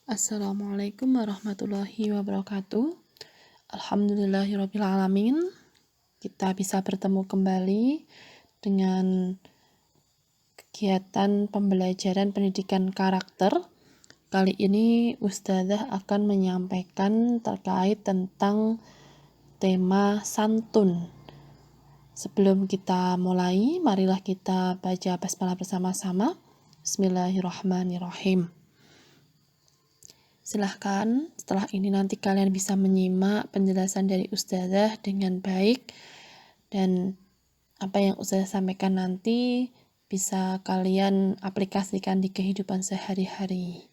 Assalamualaikum warahmatullahi wabarakatuh. Alhamdulillahirrabbilalamin. Kita bisa bertemu kembali dengan kegiatan pembelajaran pendidikan karakter. Kali ini Ustazah akan menyampaikan terkait tentang tema santun. Sebelum kita mulai, marilah kita baca basmalah bersama-sama. Bismillahirrahmanirrahim. Silahkan setelah ini nanti kalian bisa menyimak penjelasan dari Ustazah dengan baik, dan apa yang Ustazah sampaikan nanti bisa kalian aplikasikan di kehidupan sehari-hari.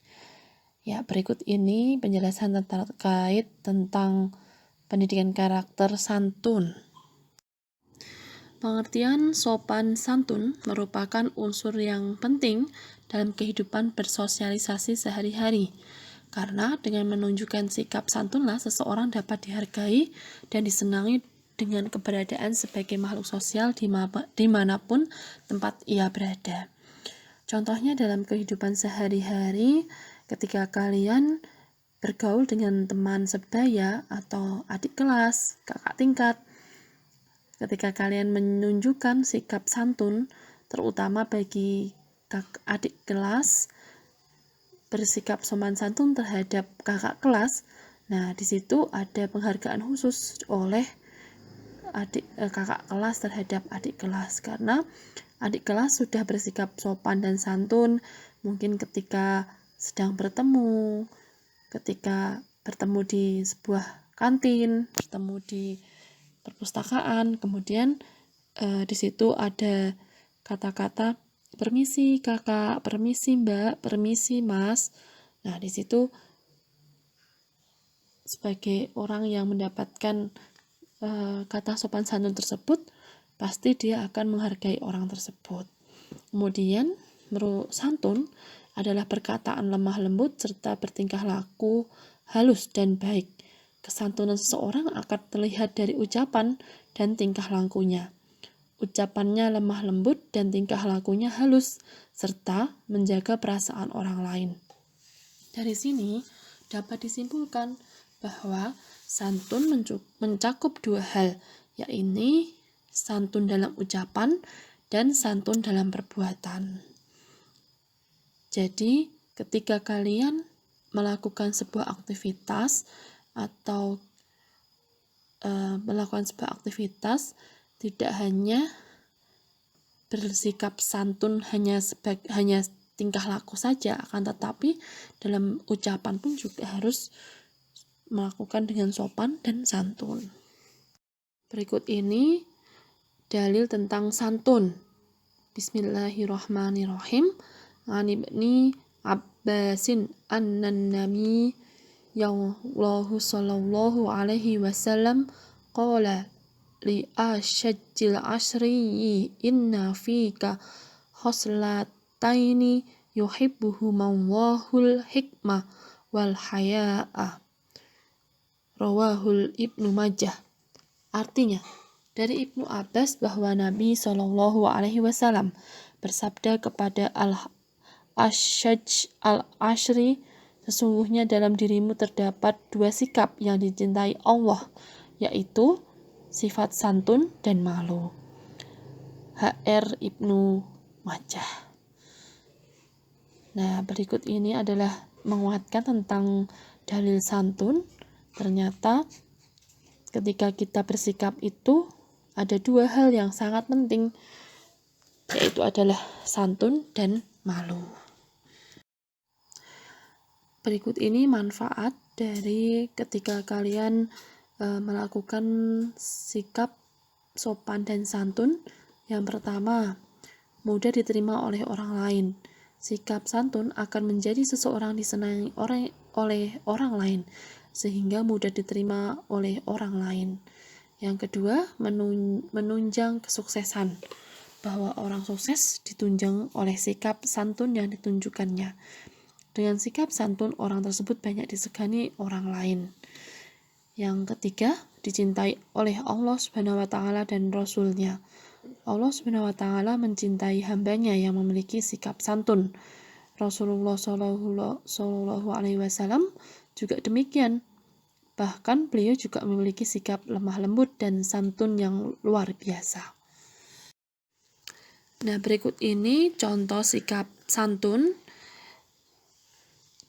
Ya, berikut ini penjelasan terkait tentang pendidikan karakter santun. Pengertian sopan santun merupakan unsur yang penting dalam kehidupan bersosialisasi sehari-hari. Karena dengan menunjukkan sikap santunlah seseorang dapat dihargai dan disenangi dengan keberadaan sebagai makhluk sosial dimanapun tempat ia berada. Contohnya dalam kehidupan sehari-hari, ketika kalian bergaul dengan teman sebaya atau adik kelas, kakak tingkat, ketika kalian menunjukkan sikap santun, terutama bagi adik kelas, bersikap sopan santun terhadap kakak kelas. Nah, di situ ada penghargaan khusus oleh kakak kelas terhadap adik kelas, karena adik kelas sudah bersikap sopan dan santun. Mungkin ketika sedang bertemu, ketika bertemu di sebuah kantin, bertemu di perpustakaan, kemudian di situ ada kata-kata permisi kakak, permisi mbak, permisi mas. Nah, di situ sebagai orang yang mendapatkan kata sopan santun tersebut, pasti dia akan menghargai orang tersebut. Kemudian, santun adalah perkataan lemah lembut serta bertingkah laku halus dan baik. Kesantunan seseorang akan terlihat dari ucapan dan tingkah lakunya. Ucapannya lemah lembut dan tingkah lakunya halus, serta menjaga perasaan orang lain. Dari sini dapat disimpulkan bahwa santun mencakup dua hal, yaitu santun dalam ucapan dan santun dalam perbuatan. Jadi, ketika kalian melakukan sebuah aktivitas atau tidak hanya bersikap santun hanya tingkah laku saja, akan tetapi dalam ucapan pun juga harus melakukan dengan sopan dan santun. Berikut ini dalil tentang santun. Bismillahirrahmanirrahim. An Ibni Abbasin annan nabi Yallahu sallallahu alaihi wasallam qala li asyajjil asri inna fika khoslataini yuhibbuhumallahul hikmah wal haya'a. Rawahul Ibnu Majah. Artinya, dari Ibnu Abbas bahwa Nabi Shallallahu alaihi wasallam bersabda kepada Al-Asyaj al-Ashri, sesungguhnya dalam dirimu terdapat dua sikap yang dicintai Allah, yaitu sifat santun dan malu. HR Ibnu Majah. Nah, berikut ini adalah menguatkan tentang dalil santun. Ternyata ketika kita bersikap itu ada dua hal yang sangat penting, yaitu adalah santun dan malu. Berikut ini manfaat dari ketika kalian melakukan sikap sopan dan santun. Yang pertama, mudah diterima oleh orang lain. Sikap santun akan menjadi seseorang disenangi oleh orang lain, sehingga mudah diterima oleh orang lain. Yang kedua, menunjang kesuksesan, bahwa orang sukses ditunjang oleh sikap santun yang ditunjukkannya. Dengan sikap santun, orang tersebut banyak disegani orang lain. Yang ketiga, dicintai oleh Allah Subhanahu wa Ta'ala dan Rasul-Nya. Allah Subhanahu wa Ta'ala mencintai hambanya yang memiliki sikap santun. Rasulullah Shallallahu Alaihi Wasallam juga demikian. Bahkan beliau juga memiliki sikap lemah lembut dan santun yang luar biasa. Nah, berikut ini contoh sikap santun.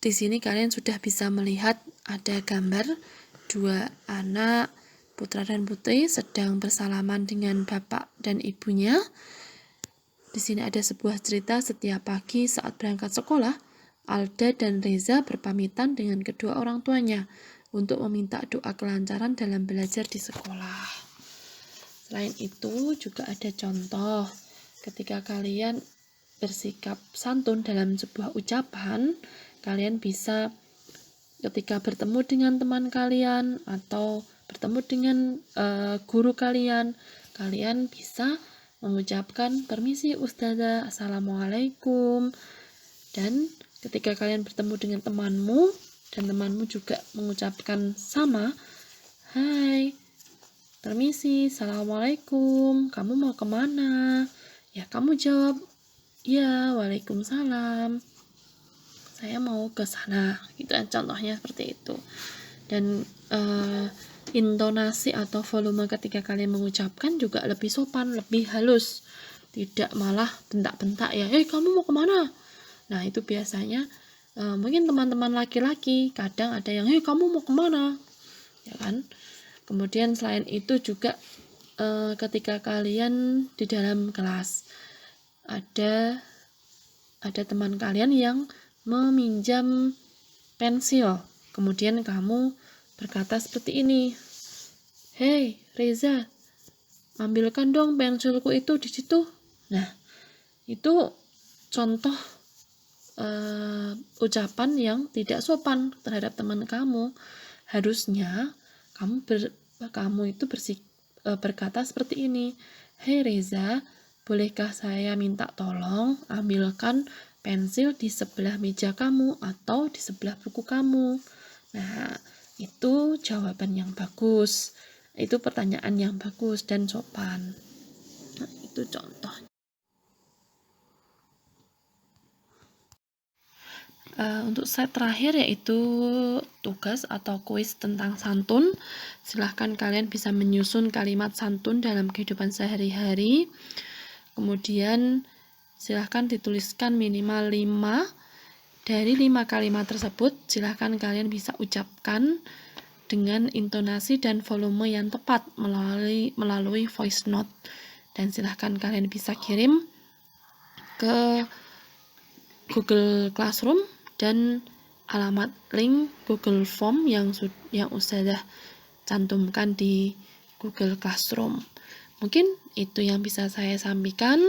Di sini kalian sudah bisa melihat ada gambar dua anak, putra dan putri, sedang bersalaman dengan bapak dan ibunya. Di sini ada sebuah cerita setiap pagi saat berangkat sekolah, Alda dan Reza berpamitan dengan kedua orang tuanya untuk meminta doa kelancaran dalam belajar di sekolah. Selain itu juga ada contoh ketika kalian bersikap santun dalam sebuah ucapan, kalian bisa ketika bertemu dengan teman kalian atau bertemu dengan guru kalian bisa mengucapkan permisi ustazah, assalamualaikum. Dan ketika kalian bertemu dengan temanmu dan temanmu juga mengucapkan sama, hai, permisi, assalamualaikum, kamu mau kemana? Ya, kamu jawab, ya, waalaikumsalam, saya mau ke sana, gitu kan, contohnya seperti itu. Dan intonasi atau volume ketika kalian mengucapkan juga lebih sopan, lebih halus, tidak malah bentak-bentak ya, kamu mau kemana? Nah, itu biasanya mungkin teman-teman laki-laki kadang ada yang kamu mau kemana, ya kan. Kemudian selain itu juga ketika kalian di dalam kelas ada teman kalian yang meminjam pensil, kemudian kamu berkata seperti ini, hei Reza, ambilkan dong pensilku itu di situ. Nah, itu contoh ucapan yang tidak sopan terhadap teman kamu. Harusnya kamu itu berkata seperti ini, hei Reza, bolehkah saya minta tolong ambilkan pensil di sebelah meja kamu atau di sebelah buku kamu. Nah, itu jawaban yang bagus, itu pertanyaan yang bagus dan sopan. Nah, itu contoh. Untuk slide terakhir yaitu tugas atau kuis tentang santun. Silahkan kalian bisa menyusun kalimat santun dalam kehidupan sehari-hari. Kemudian silahkan dituliskan minimal 5. Dari 5 kalimat tersebut, silahkan kalian bisa ucapkan dengan intonasi dan volume yang tepat melalui voice note. Dan silahkan kalian bisa kirim ke Google Classroom dan alamat link Google Form yang sudah cantumkan di Google Classroom. Mungkin itu yang bisa saya sampaikan.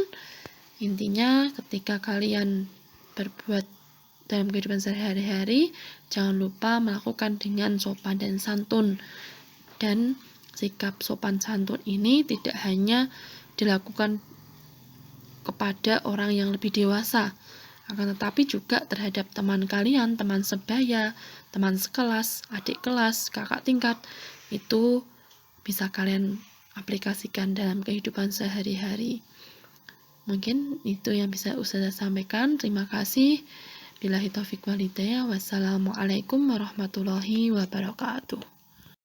Intinya ketika kalian berbuat dalam kehidupan sehari-hari, jangan lupa melakukan dengan sopan dan santun. Dan sikap sopan santun ini tidak hanya dilakukan kepada orang yang lebih dewasa, akan tetapi juga terhadap teman kalian, teman sebaya, teman sekelas, adik kelas, kakak tingkat. Itu bisa kalian aplikasikan dalam kehidupan sehari-hari. Mungkin itu yang bisa Ustazah sampaikan. Terima kasih. Billahi taufiq wal hidayah. Wassalamualaikum warahmatullahi wabarakatuh.